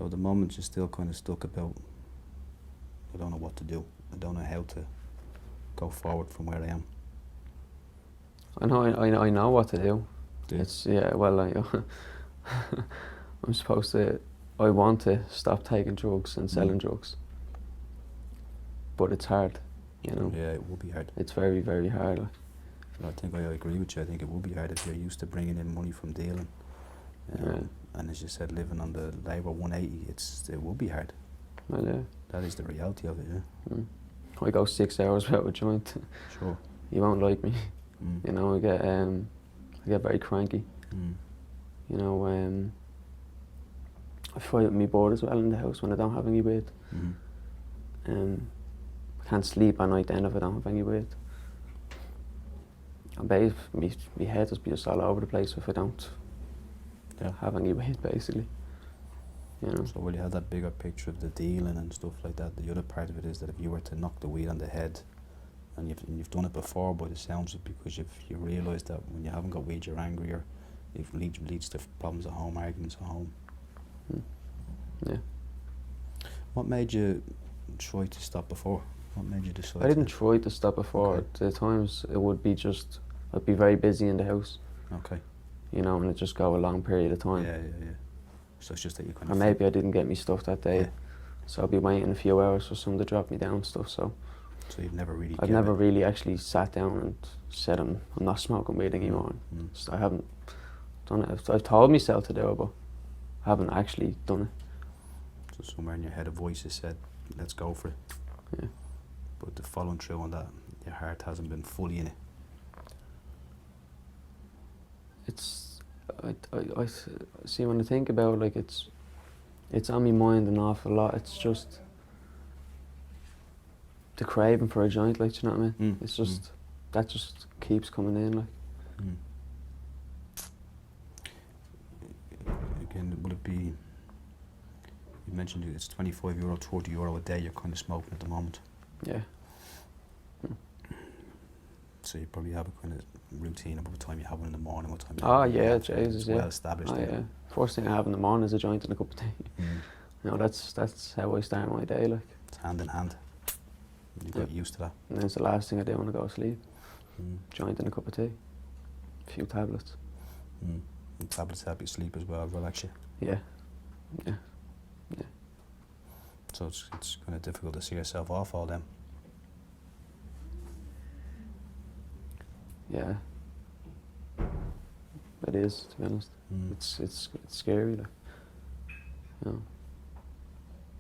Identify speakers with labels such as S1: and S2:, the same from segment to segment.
S1: So at the moment you're still kind of stuck about, I don't know what to do. I don't know how to go forward from where I am.
S2: I know what to do.
S1: Do you?
S2: It's, yeah, well, I'm supposed to, I want to stop taking drugs and selling drugs. But it's hard, you know.
S1: Yeah, it will be hard.
S2: It's very, very hard. Like.
S1: I think I agree with you. I think it will be hard if you're used to bringing in money from dealing. And as you said, living on the Labour 180, it will be hard.
S2: Well, yeah.
S1: That is the reality of it, yeah.
S2: I go 6 hours without a joint.
S1: Sure.
S2: You won't like me. You know, I get very cranky. You know, I fight with my board as well in the house when I don't have any weight. I can't sleep at night then if I don't have any weight. And my head is just all over the place if I don't have any weight, basically. You know.
S1: So will you have that bigger picture of the dealing and stuff like that? The other part of it is that if you were to knock the weed on the head, and you've done it before by the sounds of it, because you realise that when you haven't got weed you're angrier, it leads to problems at home, arguments at home.
S2: Yeah.
S1: What made you try to stop before? What made you decide?
S2: I didn't try to stop before.
S1: Okay.
S2: At times it would be just, I'd be very busy in the house.
S1: Okay.
S2: You know, and it'd just go a long period of time.
S1: Yeah. So it's just that you kind
S2: or
S1: of...
S2: maybe I didn't get me stuff that day.
S1: Yeah.
S2: So I'd be waiting a few hours for someone to drop me down and stuff, so...
S1: So you've never really...
S2: I've never really actually sat down and said I'm not smoking weed anymore. So I haven't done it. I've told myself to do it, but I haven't actually done it.
S1: So somewhere in your head a voice has said, let's go for it.
S2: Yeah.
S1: But the following through on that, your heart hasn't been fully in it.
S2: It's... I see, when I think about it, like, it's on my mind an awful lot. It's just the craving for a joint, like, you know what I mean? It's just, that just keeps coming in, like.
S1: Again, will it be, you mentioned it's €25, €30 a day you're kind of smoking at the moment.
S2: Yeah.
S1: So you probably have a kind of routine of what time you have one in the morning, what time you
S2: Oh
S1: have
S2: yeah,
S1: it's
S2: Jesus, yeah.
S1: well established.
S2: Oh yeah. First thing I have in the morning is a joint and a cup of tea. You know, that's how I start my day, like.
S1: It's hand in hand. You got used to that.
S2: And then it's the last thing I do when I go to sleep. Joint and a cup of tea. A few tablets.
S1: And tablets help you sleep as well, relax you.
S2: Yeah.
S1: So it's kind of difficult to see yourself off all them.
S2: Yeah. It is, to be honest. It's scary, like. You know.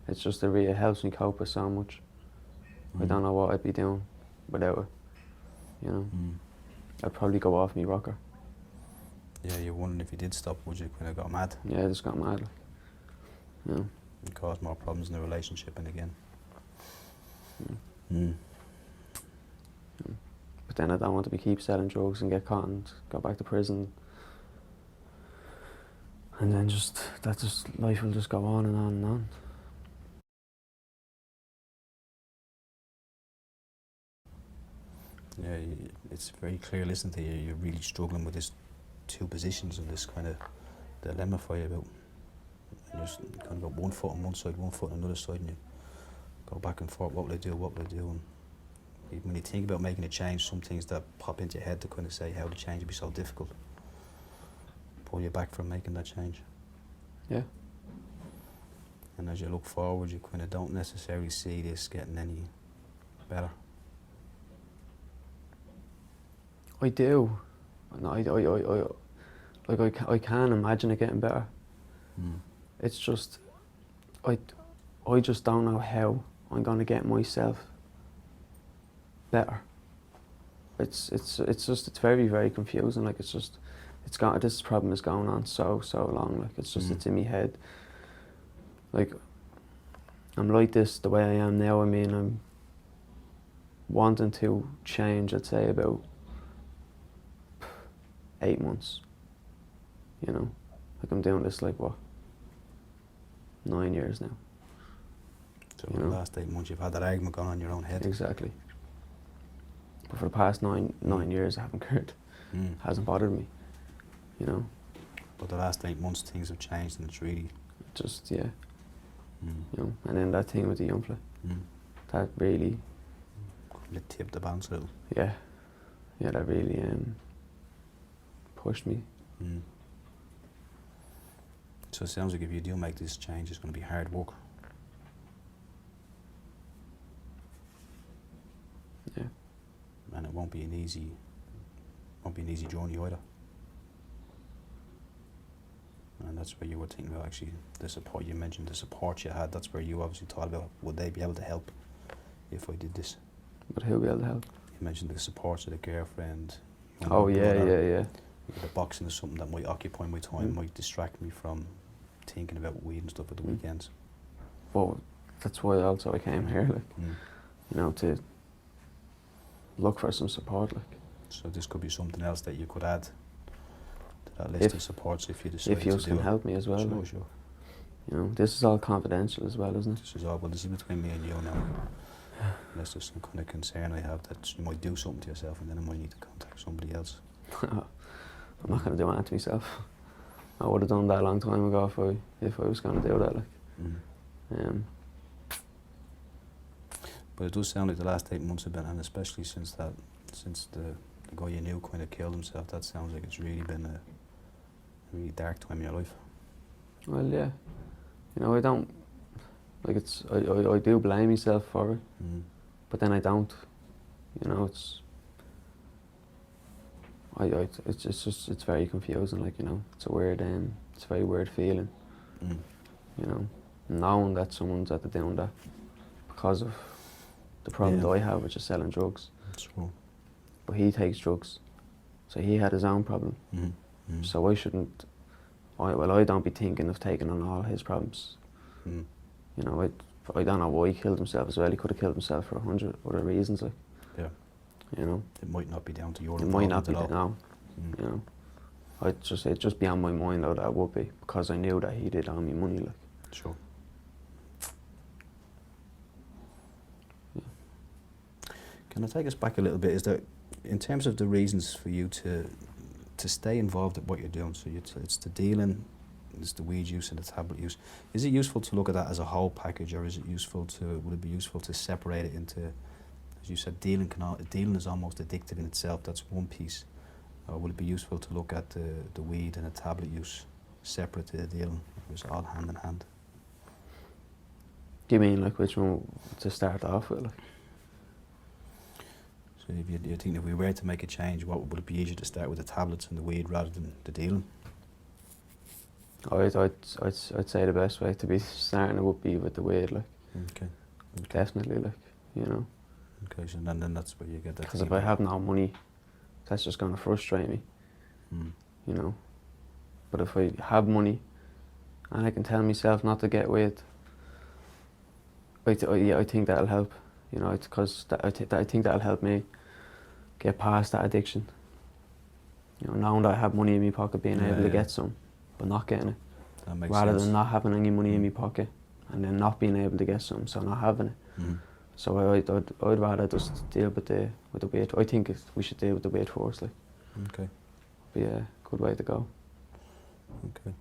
S2: It's just it helps me cope with so much. I don't know what I'd be doing without it. You know. I'd probably go off me rocker.
S1: Yeah, you're wondering if you did stop, would you kind of go mad?
S2: Yeah, I just got mad, like. You know.
S1: And cause more problems in the relationship and again.
S2: But then I don't want to keep selling drugs and get caught and go back to prison. And then life will just go on and on and on.
S1: Yeah, it's very clear listening to you, you're really struggling with this two positions and this kind of dilemma for you about, and you kind of got one foot on one side, one foot on another side, and you go back and forth, what will I do, and when you think about making a change, some things that pop into your head to kind of say how the change would be so difficult, pull you back from making that change.
S2: Yeah.
S1: And as you look forward, you kind of don't necessarily see this getting any better.
S2: I do. I can imagine it getting better. It's just, I just don't know how I'm going to get myself better. It's very, very confusing. Like, this problem is going on so long. Like, it's it's in my head. Like, I'm like this the way I am now. I mean, I'm wanting to change, I'd say, about 8 months. You know, like, I'm doing this, like, what, 9 years now.
S1: So in the last 8 months, you've had that argument going on in your own head.
S2: Exactly. But for the past nine years, I haven't cared. Hasn't bothered me. You know.
S1: But the last 8 months, things have changed, and it's really
S2: just, yeah. you know. And then that thing with the young fella, that really,
S1: It tipped the balance a little.
S2: yeah, that really pushed me.
S1: So it sounds like if you do make this change, it's going to be hard work.
S2: Yeah.
S1: And it won't be an easy journey either. And that's where you were thinking about actually the support. You mentioned the support you had. That's where you obviously thought about, would they be able to help if I did this?
S2: But who'll be able to help?
S1: You mentioned the supports of the girlfriend.
S2: Oh yeah,
S1: brother.
S2: yeah.
S1: The boxing is something that might occupy my time, might distract me from thinking about weed and stuff at the weekends.
S2: Well, that's why also I came here, like, you know, to look for some support, like.
S1: So this could be something else that you could add to that list of supports if you decide
S2: if you
S1: to
S2: can
S1: do it.
S2: help me as well.
S1: Sure,
S2: like,
S1: sure.
S2: you know, this is all confidential as well, isn't it?
S1: This is between me and you now. Unless there's some kind of concern I have that you might do something to yourself and then I might need to contact somebody else.
S2: I'm not going to do anything to myself. I would have done that a long time ago if I was going to do that, like.
S1: But it does sound like the last 8 months have been, and especially since the guy you knew kind of killed himself, that sounds like it's really been a really dark time in your life.
S2: Well, yeah. You know, I don't, like, I do blame myself for it, but then I don't. You know, it's very confusing, like, you know. It's a very weird feeling, you know, knowing that someone's at the doing that because of the problem that I have, which is selling drugs.
S1: True.
S2: But he takes drugs, so he had his own problem. So I shouldn't. I don't be thinking of taking on all his problems. You know, I don't know why he killed himself as well. He could have killed himself for 100 other reasons, like.
S1: Yeah.
S2: You know.
S1: It might not be down to your
S2: It might not be
S1: at all.
S2: no. You know. It'd just be on my mind though that it would be, because I knew that he did owe me money, like.
S1: Sure. Can I take us back a little bit? Is there, in terms of the reasons for you to stay involved at what you're doing, so it's the dealing, it's the weed use and the tablet use, is it useful to look at that as a whole package, or would it be useful to separate it into, as you said, dealing is almost addictive in itself, that's one piece, or would it be useful to look at the weed and the tablet use separate to the dealing, it was all hand in hand?
S2: Do you mean like which one to start off with, like?
S1: So if you think if we were to make a change, would it be easier to start with the tablets and the weed rather than the dealing?
S2: I'd say the best way to be starting it would be with the weed, like.
S1: Okay.
S2: Definitely, like, you know.
S1: Okay, so then that's where you get that.
S2: Because if I have no money, that's just going to frustrate me, you know. But if I have money and I can tell myself not to get weed, I think that'll help, you know, because I think that'll help me get past that addiction. You know, knowing that I have money in my pocket, being able to get some, but not getting it.
S1: That makes
S2: rather
S1: sense.
S2: than not having any money in my pocket and then not being able to get some, so not having it. So I'd rather just deal with the weight. I think we should deal with the weight first, like.
S1: Okay.
S2: Be a good way to go.
S1: Okay.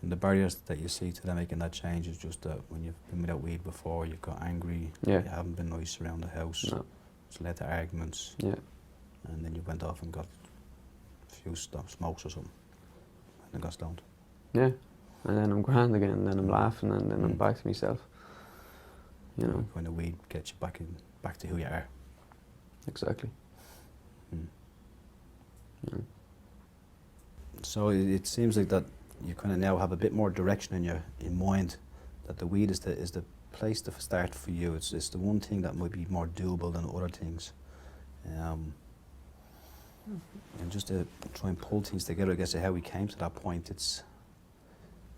S1: And the barriers that you see to them making that change is just that when you've been without weed before, you've got angry, you haven't been nice around the house, it's led to arguments, and then you went off and got a few smokes or something, and then got stoned.
S2: Yeah, and then I'm grand again, and then I'm laughing, and then I'm back to myself. You know.
S1: When the weed gets you back to who you are.
S2: Exactly. Yeah.
S1: So it seems like that you kind of now have a bit more direction in your mind, that the weed is the place to start for you. It's the one thing that might be more doable than other things, and just to try and pull things together. I guess how we came to that point.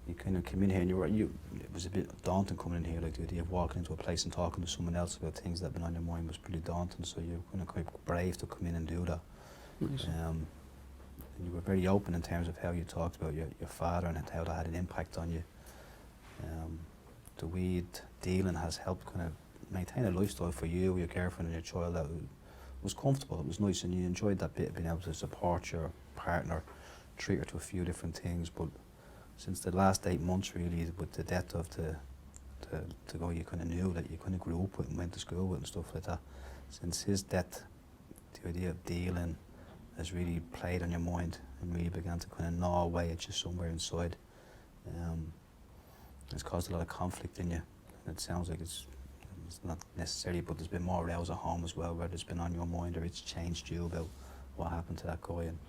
S1: You kind of came in here and it was a bit daunting coming in here. Like the idea of walking into a place and talking to someone else about things that have been on your mind was pretty daunting. So you're kind of quite brave to come in and do that.
S2: Nice.
S1: And you were very open in terms of how you talked about your father and how that had an impact on you. The weed dealing has helped kind of maintain a lifestyle for you, your girlfriend and your child that was comfortable, it was nice, and you enjoyed that bit of being able to support your partner, treat her to a few different things. But since the last 8 months really, with the death of the the guy you kind of knew, that you kind of grew up with and went to school with and stuff like that. Since his death, the idea of dealing has really played on your mind and really began to kind of gnaw away at you somewhere inside. It's caused a lot of conflict in you, and it sounds like it's not necessarily, but there's been more rows at home as well, where it's been on your mind or it's changed you about what happened to that guy. And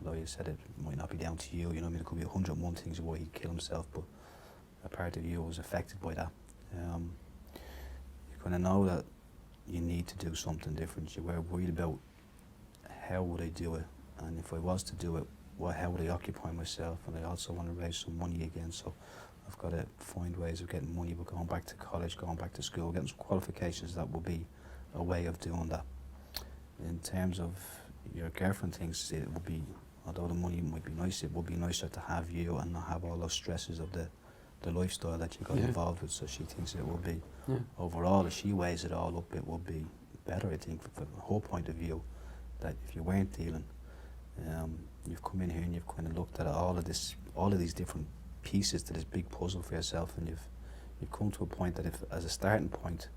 S1: although you said it might not be down to you, you know what I mean, it could be 101 things why he'd kill himself, but a part of you was affected by that. You kind of know that you need to do something different. You were worried about how would I do it, and if I was to do it, how would I occupy myself? And I also want to raise some money again, so I've got to find ways of getting money, but going back to college, going back to school, getting some qualifications, that will be a way of doing that. In terms of your girlfriend thinks it would be, although the money might be nice, it would be nicer to have you and not have all those stresses of the lifestyle that you got involved with, so she thinks it will be, overall, if she weighs it all up, it will be better, I think, from her point of view, that if you weren't dealing, you've come in here and you've kind of looked at all of these different pieces to this big puzzle for yourself, and you've come to a point that, if as a starting point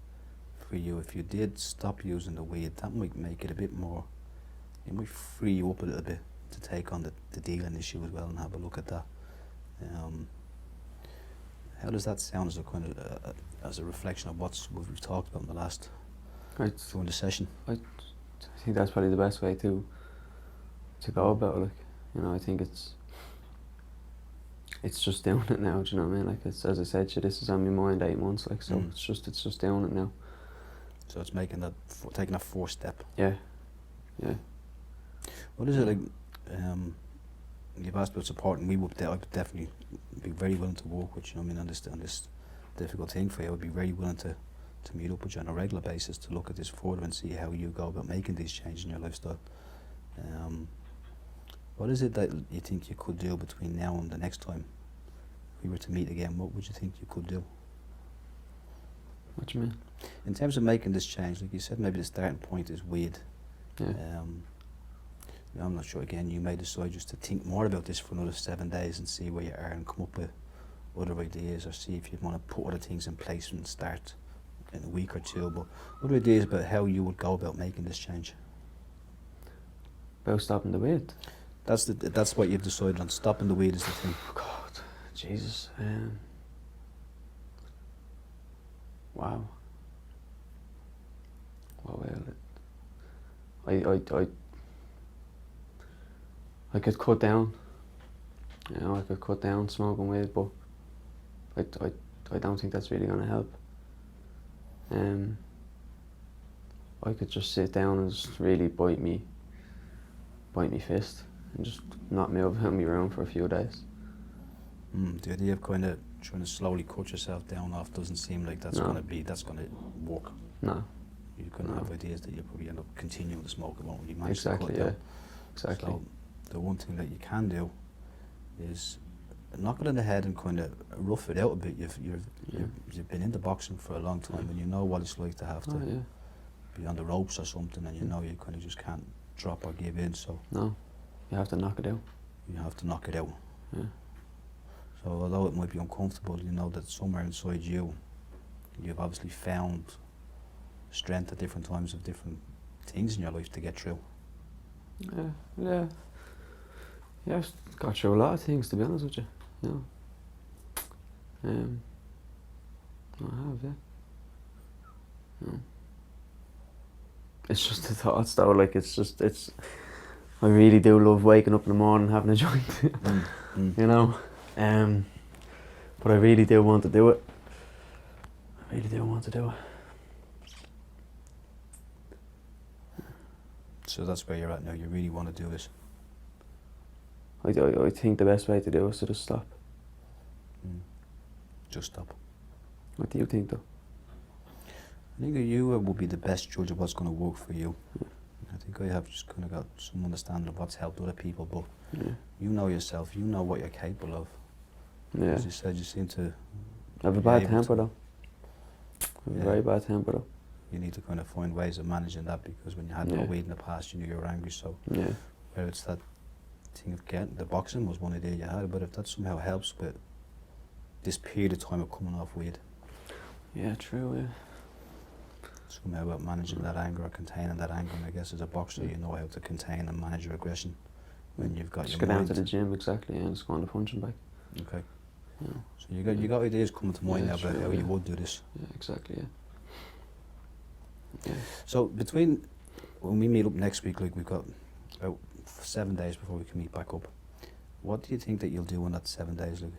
S1: for you, if you did stop using the weed, that might make it a bit more, it might free you up a little bit to take on the dealing issue as well and have a look at that. How does that sound as a kind of as a reflection of what we've talked about in the last during the session?
S2: I think that's probably the best way to go about it. Like, you know, I think it's just doing it now. Do you know what I mean? Like, it's, as I said, this is on my mind 8 months. Like, so it's just doing it now.
S1: So it's making that taking that first step.
S2: Yeah.
S1: What is it like? You've asked about support, and I would definitely be very willing to work with you. I mean, on this difficult thing for you, I would be very willing to meet up with you on a regular basis to look at this further and see how you go about making these changes in your lifestyle. What is it that you think you could do between now and the next time we were to meet again? What would you think you could do?
S2: What do you mean?
S1: In terms of making this change, like you said, maybe the starting point is weed.
S2: Yeah.
S1: I'm not sure, again, you may decide just to think more about this for another 7 days and see where you are and come up with other ideas, or see if you want to put other things in place and start in a week or two, but other ideas about how you would go about making this change.
S2: About stopping the weed?
S1: That's what you've decided on. Stopping the weed is the thing.
S2: God, Jesus. Wow. Well, I could cut down. You know, I could cut down smoking weed, but I don't think that's really going to help. I could just sit down and just really bite me fist and just not move me around for a few days.
S1: The idea of kind of trying to slowly cut yourself down off doesn't seem like that's going to work.
S2: No.
S1: You're going to have ideas that you probably end up continuing to smoke it, won't you?
S2: Exactly, yeah. Exactly.
S1: So the one thing that you can do is knock it in the head and kind of rough it out a bit. You've been into boxing for a long time, and you know what it's like to have to be on the ropes or something, and you know you kind of just can't drop or give in. So
S2: no, you have to knock it out.
S1: You have to knock it out.
S2: Yeah.
S1: So although it might be uncomfortable, you know that somewhere inside you've obviously found strength at different times of different things in your life to get through.
S2: Yeah, I've got through a lot of things, to be honest with you. You know, I have, yeah. It's just the thoughts, though. Like, I really do love waking up in the morning and having a joint. You know, but I really do want to do it.
S1: So that's where you're at now. You really want to do this.
S2: I think the best way to do it is to just stop.
S1: Just stop.
S2: What do you think, though?
S1: I think you will be the best judge of what's going to work for you. I think I have just kind of got some understanding of what's helped other people, but you know yourself, you know what you're capable of.
S2: Yeah.
S1: As you said, you seem to...
S2: I have a bad temper, though. I have a very bad temper, though.
S1: You need to kind of find ways of managing that, because when you had no weed in the past, you knew you were angry, so...
S2: Yeah.
S1: Where it's that thing of getting... The boxing was one idea you had, but if that somehow helps with this period of time of coming off weed...
S2: Yeah, true, yeah.
S1: It's something about managing that anger or containing that anger. And I guess as a boxer, you know how to contain and manage your aggression when you've got
S2: Just
S1: your
S2: go down
S1: mind.
S2: to the gym, exactly, and just go on the punching bag.
S1: Okay.
S2: You know.
S1: So you got ideas coming to mind
S2: Yeah,
S1: now about
S2: true,
S1: how
S2: yeah.
S1: you would do this.
S2: Yeah, exactly, yeah. Yeah.
S1: So between when we meet up next week, like we've got about 7 days before we can meet back up. What do you think that you'll do in that 7 days, like?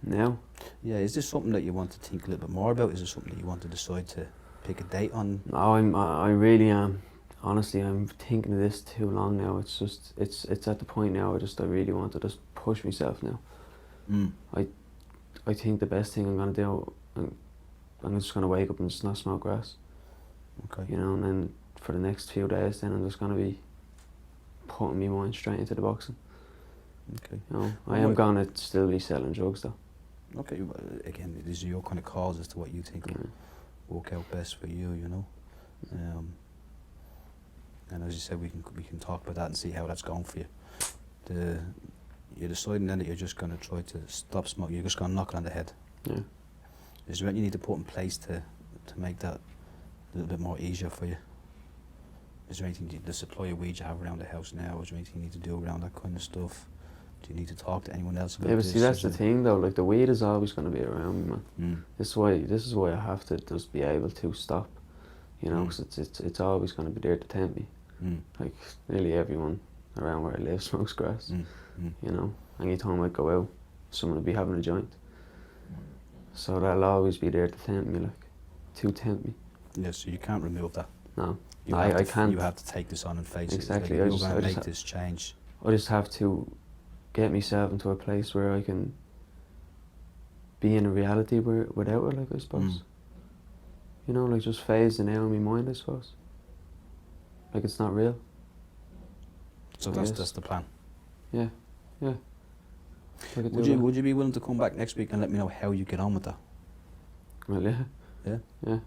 S2: Now?
S1: Yeah, is this something that you want to think a little bit more about? Is it something that you want to decide to pick a date on?
S2: No, I really am. Honestly, I'm thinking of this too long now. It's just, it's at the point now I really want to just push myself now.
S1: Mm.
S2: I think the best thing I'm going to do, I'm just going to wake up and just not smoke grass.
S1: Okay.
S2: You know, and then for the next few days, then I'm just going to be putting my mind straight into the boxing.
S1: Okay.
S2: You know, I am going to still be selling drugs though.
S1: Okay, well, again, these are your kind of calls as to what you think will work out best for you, you know. And as you said, we can talk about that and see how that's going for you. You're deciding then that you're just going to try to stop smoking. You're just going to knock it on the head.
S2: Yeah.
S1: Is there anything you need to put in place to make that a little bit more easier for you? Is there anything, the supply of weed you have around the house now, is there anything you need to do around that kind of stuff? Do you need to talk to anyone else about
S2: Yeah, but
S1: this?
S2: see, that's the thing though, like the weed is always going to be around me, man.
S1: Mm.
S2: This is why I have to just be able to stop, you know, because it's always going to be there to tempt me.
S1: Mm.
S2: Like, nearly everyone around where I live smokes grass, you know. Anytime I go out, someone will be having a joint. So that'll always be there to tempt me, to tempt me.
S1: Yeah, so you can't remove that.
S2: No,
S1: I
S2: can't.
S1: You have to take this on and face
S2: exactly.
S1: it. Like, you're going to make this change.
S2: I just have to get myself into a place where I can be in a reality without it, like, I suppose. You know, like just phasing out of my mind, I suppose. Like it's not real.
S1: So that's the plan.
S2: Yeah, yeah.
S1: Would you be willing to come back next week and let me know how you get on with that?
S2: Well, yeah.
S1: Yeah?
S2: Yeah.